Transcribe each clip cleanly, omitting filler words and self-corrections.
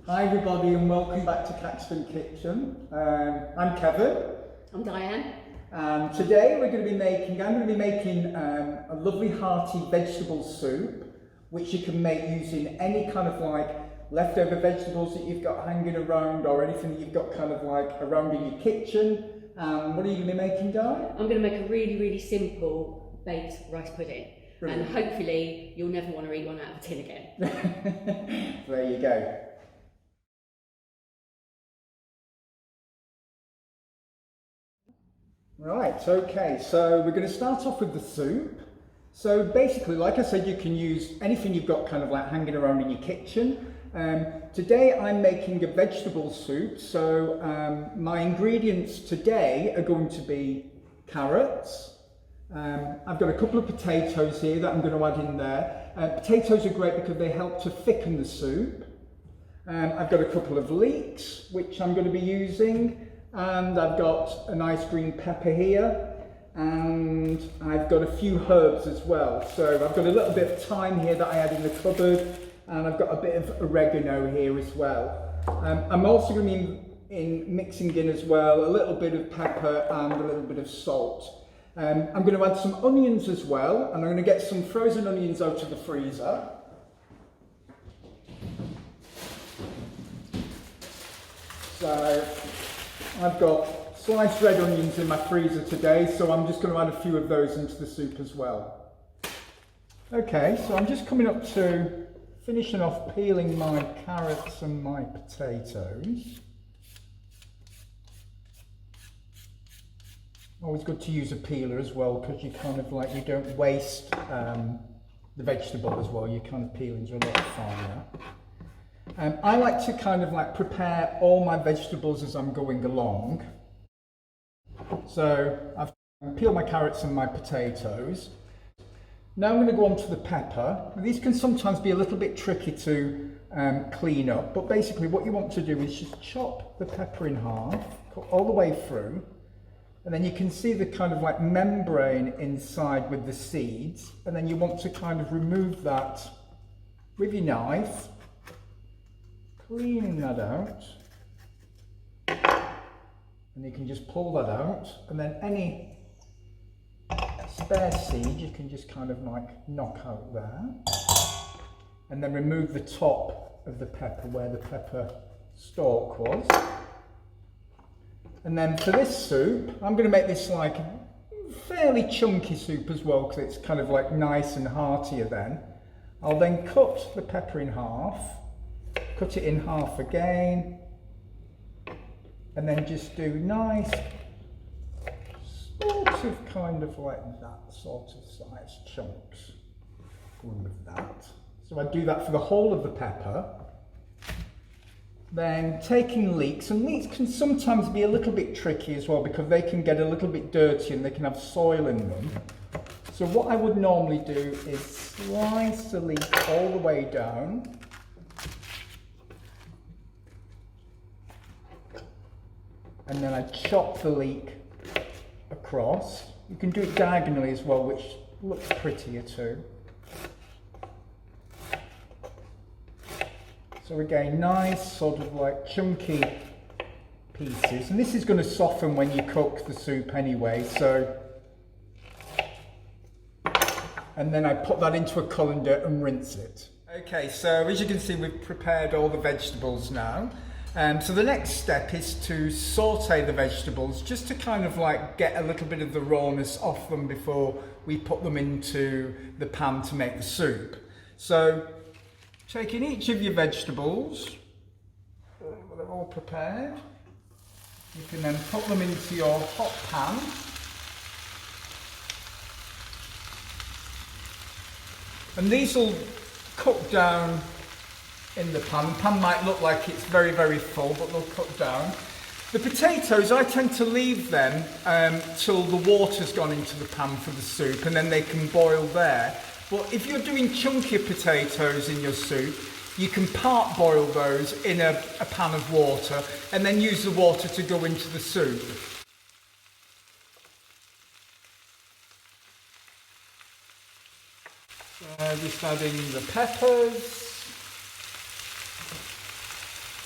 Hi everybody and welcome back to Caxton Kitchen. I'm Kevin. I'm Diane. And today I'm going to be making a lovely hearty vegetable soup, which you can make using any kind of like leftover vegetables that you've got hanging around or anything that you've got kind of like around in your kitchen. What are you going to be making, Diane? I'm going to make a really simple baked rice pudding. Brilliant. And hopefully you'll never want to eat one out of a tin again. There you go. Right, okay, so we're going to start off with the soup. So basically, like I said, you can use anything you've got kind of like hanging around in your kitchen. Today I'm making a vegetable soup, so my ingredients today are going to be carrots. I've got a couple of potatoes here that I'm going to add in there. Potatoes are great because they help to thicken the soup. I've got a couple of leeks, which I'm going to be using. And I've got a nice green pepper here, and I've got a few herbs as well. So I've got a little bit of thyme here that I had in the cupboard, and I've got a bit of oregano here as well. I'm also going to be mixing in as well a little bit of pepper and a little bit of salt. I'm going to add some onions as well, and I'm going to get some frozen onions out of the freezer. So I've got sliced red onions in my freezer today, so I'm just going to add a few of those into the soup as well. Okay, so I'm just coming up to finishing off peeling my carrots and my potatoes. Always good to use a peeler as well, because you kind of like, you don't waste the vegetable as well. Your kind of peelings are a lot finer. I like to kind of like prepare all my vegetables as I'm going along. So I've peeled my carrots and my potatoes. Now I'm going to go on to the pepper. These can sometimes be a little bit tricky to clean up, but basically what you want to do is just chop the pepper in half, cut all the way through, and then you can see the kind of like membrane inside with the seeds, and then you want to kind of remove that with your knife. Cleaning that out, and you can just pull that out, and then any spare seed you can just kind of like knock out there, and then remove the top of the pepper where the pepper stalk was. And then for this soup, I'm going to make this like a fairly chunky soup as well, because it's kind of like nice and heartier then. I'll then cut the pepper in half, cut it in half again, and then just do nice sort of kind of like that sort of size chunks going with that. So I do that for the whole of the pepper. Then taking leeks, and leeks can sometimes be a little bit tricky as well because they can get a little bit dirty and they can have soil in them. So what I would normally do is slice the leek all the way down. And then I chop the leek across. You can do it diagonally as well, which looks prettier too. So again, nice sort of like chunky pieces. And this is going to soften when you cook the soup anyway, so. And then I put that into a colander and rinse it. Okay, so as you can see, we've prepared all the vegetables now. So the next step is to saute the vegetables, just to kind of like get a little bit of the rawness off them before we put them into the pan to make the soup. So taking each of your vegetables, they're all prepared, you can then put them into your hot pan. And these will cook down in the pan. The pan might look like it's very full, but they'll cook down. The potatoes, I tend to leave them till the water's gone into the pan for the soup, and then they can boil there. But if you're doing chunkier potatoes in your soup, you can part boil those in a pan of water and then use the water to go into the soup. Just adding the peppers.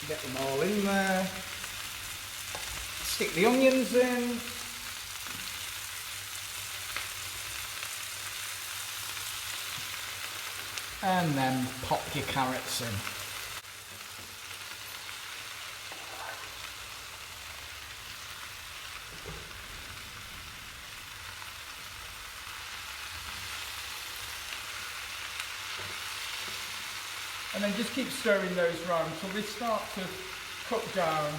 Get them all in there. Stick the onions in. And then pop your carrots in. And then just keep stirring those round until they start to cook down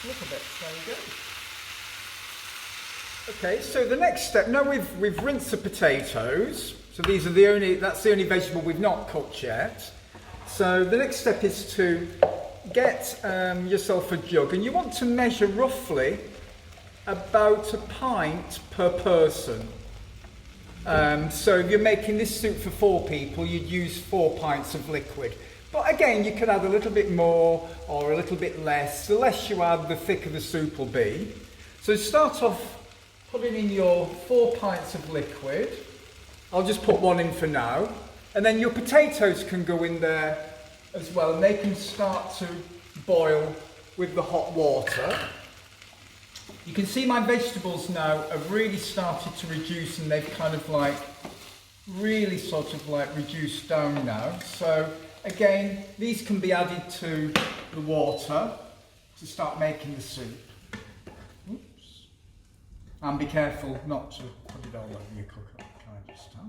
a little bit. There you go. Okay, so the next step, now we've rinsed the potatoes, so these are that's the only vegetable we've not cooked yet. So the next step is to get yourself a jug, and you want to measure roughly about a pint per person. So if you're making this soup for 4 people, you'd use 4 pints of liquid. But again, you could add a little bit more or a little bit less. The less you add, the thicker the soup will be. So start off putting in your 4 pints of liquid. I'll just put 1 in for now. And then your potatoes can go in there as well, and they can start to boil with the hot water. You can see my vegetables now have really started to reduce, and they've kind of like really sort of like reduced down now. So again, these can be added to the water to start making the soup. Oops. And be careful not to put it all over your cooker, kind of stuff.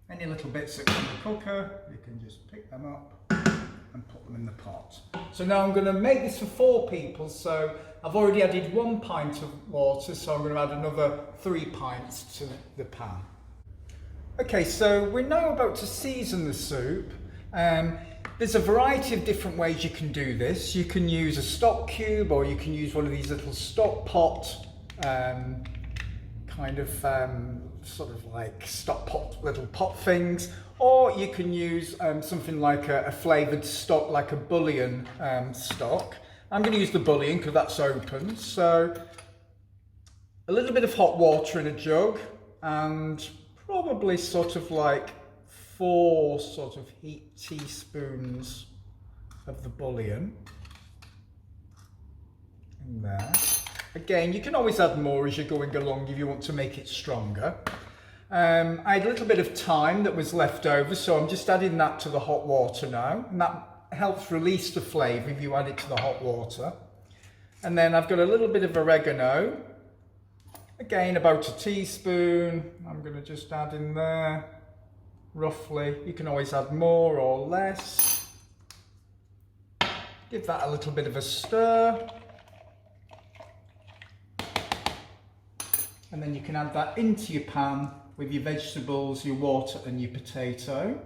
Any little bits that come in the cooker, you can just pick them up and put them in the pot. So now I'm going to make this for 4 people, so I've already added 1 pint of water, so I'm going to add another 3 pints to the pan. Okay, so we're now about to season the soup. There's a variety of different ways you can do this. You can use a stock cube, or you can use one of these little stock pot sort of like stock pot little pot things, or you can use something like a flavoured stock, like a bouillon stock. I'm going to use the bouillon because that's open. So a little bit of hot water in a jug, and probably sort of like 4 sort of heaped teaspoons of the bouillon in there. Again, you can always add more as you're going along if you want to make it stronger. I had a little bit of thyme that was left over, so I'm just adding that to the hot water now, and that helps release the flavour if you add it to the hot water. And then I've got a little bit of oregano, again about a teaspoon. I'm going to just add in there roughly. You can always add more or less. Give that a little bit of a stir. And then you can add that into your pan with your vegetables, your water and your potato.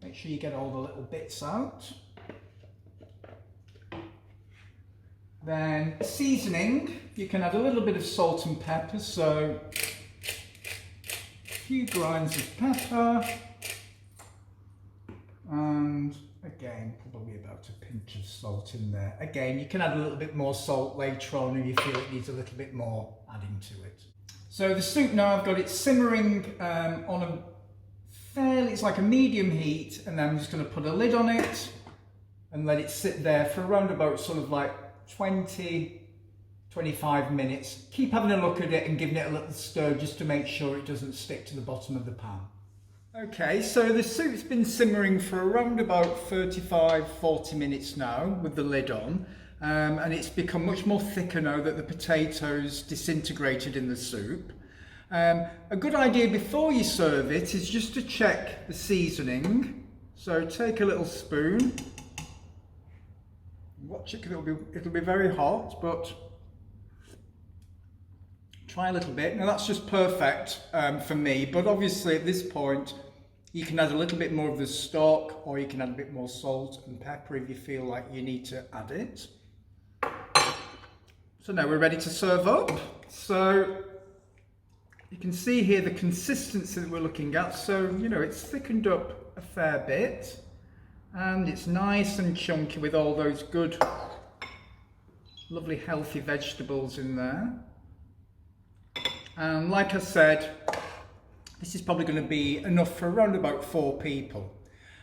Make sure you get all the little bits out. Then seasoning, you can add a little bit of salt and pepper, so a few grinds of pepper, and again probably about a pinch of salt in there. Again, you can add a little bit more salt later on if you feel it needs a little bit more adding to it. So the soup now, I've got it simmering on a fairly, it's like a medium heat, and then I'm just going to put a lid on it and let it sit there for around about sort of like 20-25 minutes. Keep having a look at it and giving it a little stir just to make sure it doesn't stick to the bottom of the pan. Okay, so the soup's been simmering for around about 35-40 minutes now with the lid on. And it's become much more thicker now that the potatoes disintegrated in the soup. A good idea before you serve it is just to check the seasoning. So take a little spoon. Watch it, because it'll be very hot, but try a little bit. Now that's just perfect for me, but obviously at this point you can add a little bit more of the stock, or you can add a bit more salt and pepper if you feel like you need to add it. So now we're ready to serve up. So you can see here the consistency that we're looking at. So, you know, it's thickened up a fair bit, and it's nice and chunky with all those good, lovely, healthy vegetables in there. And like I said, This is probably going to be enough for around about 4 people.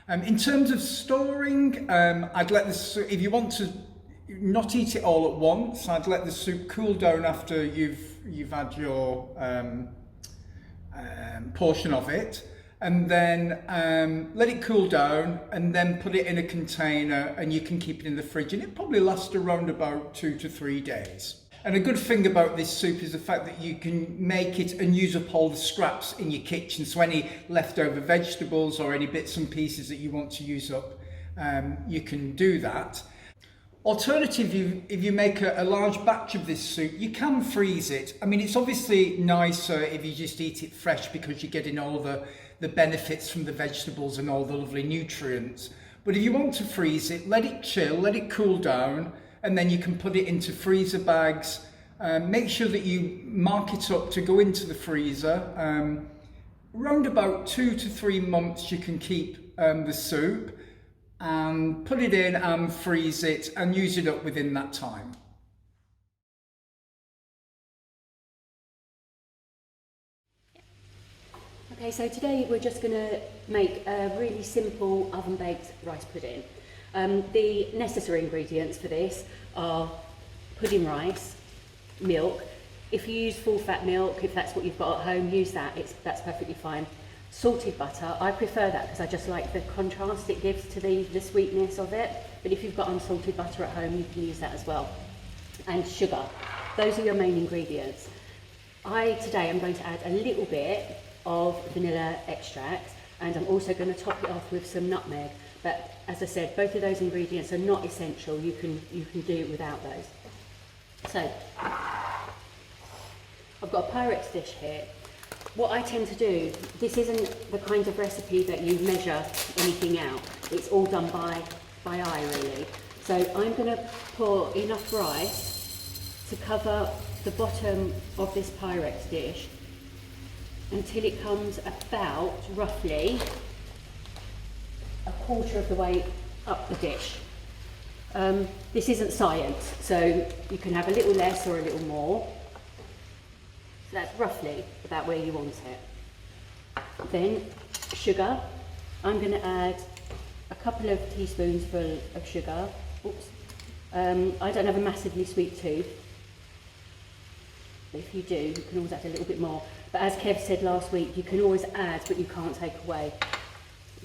In terms of storing, I'd let this, if you want to not eat it all at once, I'd let the soup cool down after you've had your portion of it, and then let it cool down, and then put it in a container, and you can keep it in the fridge, and it probably lasts around about 2 to 3 days. And a good thing about this soup is the fact that you can make it and use up all the scraps in your kitchen. So any leftover vegetables or any bits and pieces that you want to use up, you can do that. Alternatively, if you make a large batch of this soup, you can freeze it. I mean, it's obviously nicer if you just eat it fresh because you're getting all the benefits from the vegetables and all the lovely nutrients. But if you want to freeze it, let it chill, let it cool down, and then you can put it into freezer bags. Make sure that you mark it up to go into the freezer. Around about 2 to 3 months you can keep the soup, and put it in and freeze it and use it up within that time. Okay, so today we're just going to make a really simple oven-baked rice pudding. The necessary ingredients for this are pudding rice, milk. If you use full fat milk, if that's what you've got at home, use that, that's perfectly fine. Salted butter, I prefer that because I just like the contrast it gives to the sweetness of it, but if you've got unsalted butter at home, you can use that as well. And sugar, those are your main ingredients. Today I'm going to add a little bit of vanilla extract, and I'm also going to top it off with some nutmeg. But as I said, both of those ingredients are not essential. You can do it without those. So I've got a Pyrex dish here. What I tend to do, this isn't the kind of recipe that you measure anything out. It's all done by eye really. So I'm going to pour enough rice to cover the bottom of this Pyrex dish until it comes about roughly a quarter of the way up the dish. This isn't science, so you can have a little less or a little more. So that's roughly about where you want it. Then sugar. I'm going to add a couple of teaspoons full of sugar. Oops. I don't have a massively sweet tooth. But if you do, you can always add a little bit more. But as Kev said last week, you can always add, but you can't take away.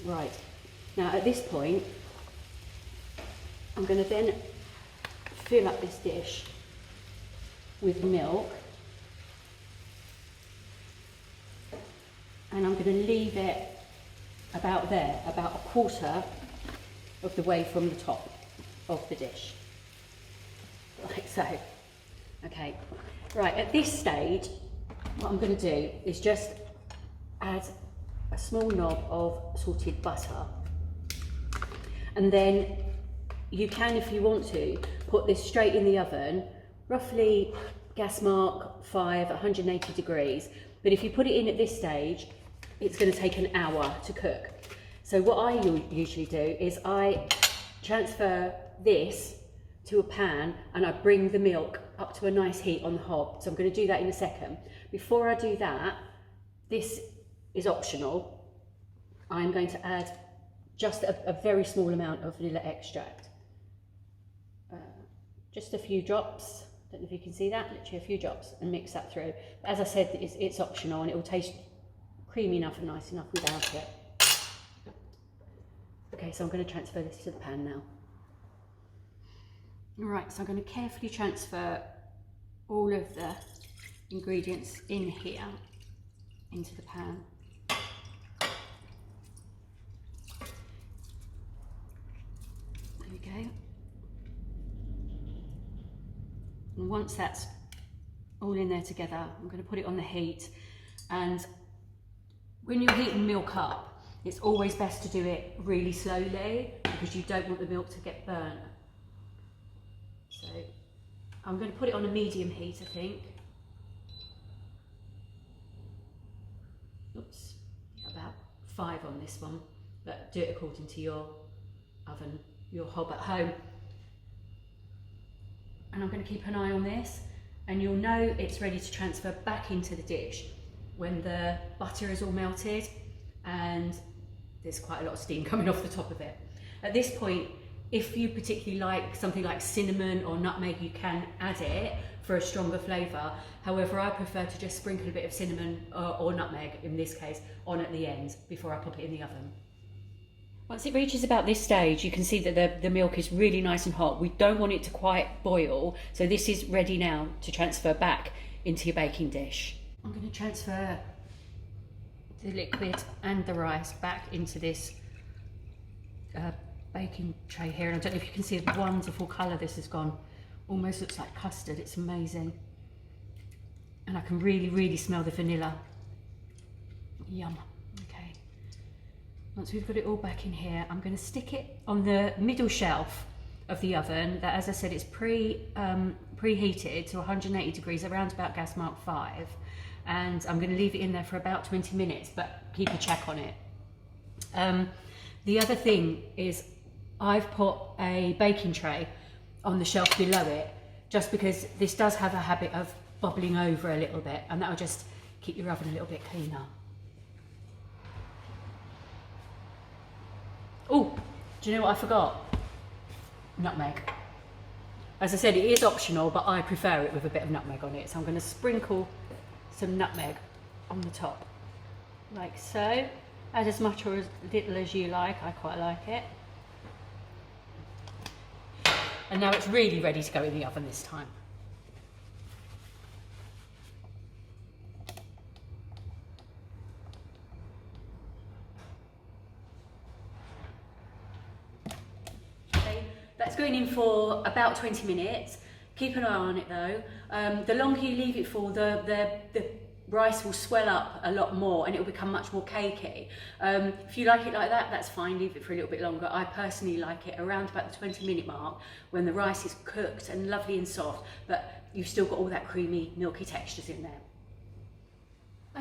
Right. Now at this point, I'm going to then fill up this dish with milk, and I'm going to leave it about there, about a quarter of the way from the top of the dish, like so. Okay, right, at this stage what I'm going to do is just add a small knob of salted butter. And then you can, if you want to, put this straight in the oven, roughly gas mark 5, 180 degrees. But if you put it in at this stage, it's going to take an hour to cook. So what I usually do is I transfer this to a pan and I bring the milk up to a nice heat on the hob. So I'm going to do that in a second. Before I do that, this is optional. I'm going to add just a very small amount of vanilla extract. Just a few drops, don't know if you can see that, literally a few drops, and mix that through. But as I said, it's optional and it will taste creamy enough and nice enough without it. Okay, so I'm going to transfer this to the pan now. Alright, so I'm going to carefully transfer all of the ingredients in here into the pan. There we go. And once that's all in there together, I'm going to put it on the heat. And when you're heating milk up, it's always best to do it really slowly because you don't want the milk to get burnt. So I'm going to put it on a medium heat, I think. Oops, about 5 on this one, but do it according to your oven, your hob at home. And I'm going to keep an eye on this, and you'll know it's ready to transfer back into the dish when the butter is all melted and there's quite a lot of steam coming off the top of it. At this point, if you particularly like something like cinnamon or nutmeg, you can add it for a stronger flavour. However, I prefer to just sprinkle a bit of cinnamon or nutmeg, in this case, on at the end before I pop it in the oven. Once it reaches about this stage, you can see that the milk is really nice and hot. We don't want it to quite boil, so this is ready now to transfer back into your baking dish. I'm going to transfer the liquid and the rice back into this baking tray here, and I don't know if you can see the wonderful colour this has gone. Almost looks like custard. It's amazing, and I can really smell the vanilla. Yum. Okay, once we've got it all back in here, I'm going to stick it on the middle shelf of the oven that, as I said, is preheated to 180 degrees around about gas mark 5, and I'm going to leave it in there for about 20 minutes, but keep a check on it. The other thing is I've put a baking tray on the shelf below it, just because this does have a habit of bubbling over a little bit, and that will just keep your oven a little bit cleaner. Oh, do you know what I forgot? Nutmeg. As I said, it is optional, but I prefer it with a bit of nutmeg on it, so I'm going to sprinkle some nutmeg on the top, like so. Add as much or as little as you like. I quite like it. And now it's really ready to go in the oven this time. Okay, that's going in for about 20 minutes. Keep an eye on it though. The longer you leave it for, the rice will swell up a lot more and it will become much more cakey. If you like it like that, that's fine, leave it for a little bit longer. I personally like it around about the 20-minute mark, when the rice is cooked and lovely and soft, but you've still got all that creamy, milky textures in there.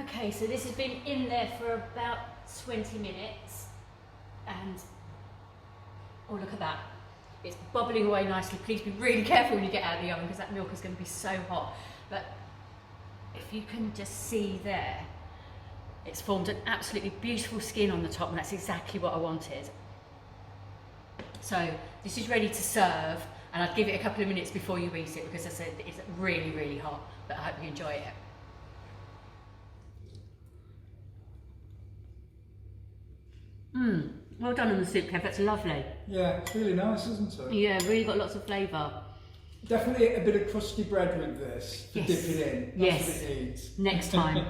Okay, so this has been in there for about 20 minutes, and oh, look at that. It's bubbling away nicely. Please be really careful when you get out of the oven, because that milk is going to be so hot. But if you can just see there, it's formed an absolutely beautiful skin on the top, and that's exactly what I wanted. So this is ready to serve, and I'd give it a couple of minutes before you eat it, because as I said, it's really hot, but I hope you enjoy it. Well done on the soup, Kev, that's lovely. Yeah, it's really nice, isn't it? Yeah, really got lots of flavour. Definitely a bit of crusty bread with this to Yes. dip it in. That's what it needs. Next time.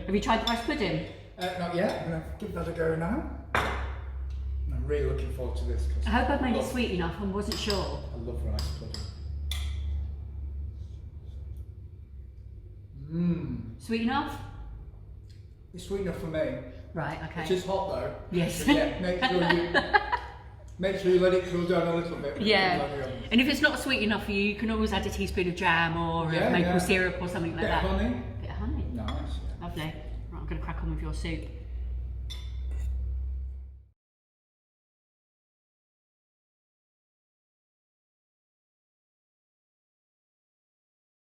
Have you tried the rice pudding? Not yet. I'm going to give that a go now. I'm really looking forward to this. I hope I've made it sweet enough. I wasn't sure. I love rice pudding. Sweet enough? It's sweet enough for me. Right, okay. It is hot though. Yes. So yeah, make sure you let it cool down a little bit. Yeah. And if it's not sweet enough for you, you can always add a teaspoon of jam or maple syrup or something like that. Bit of honey. Bit of honey. Nice. Lovely. Right, I'm going to crack on with your soup.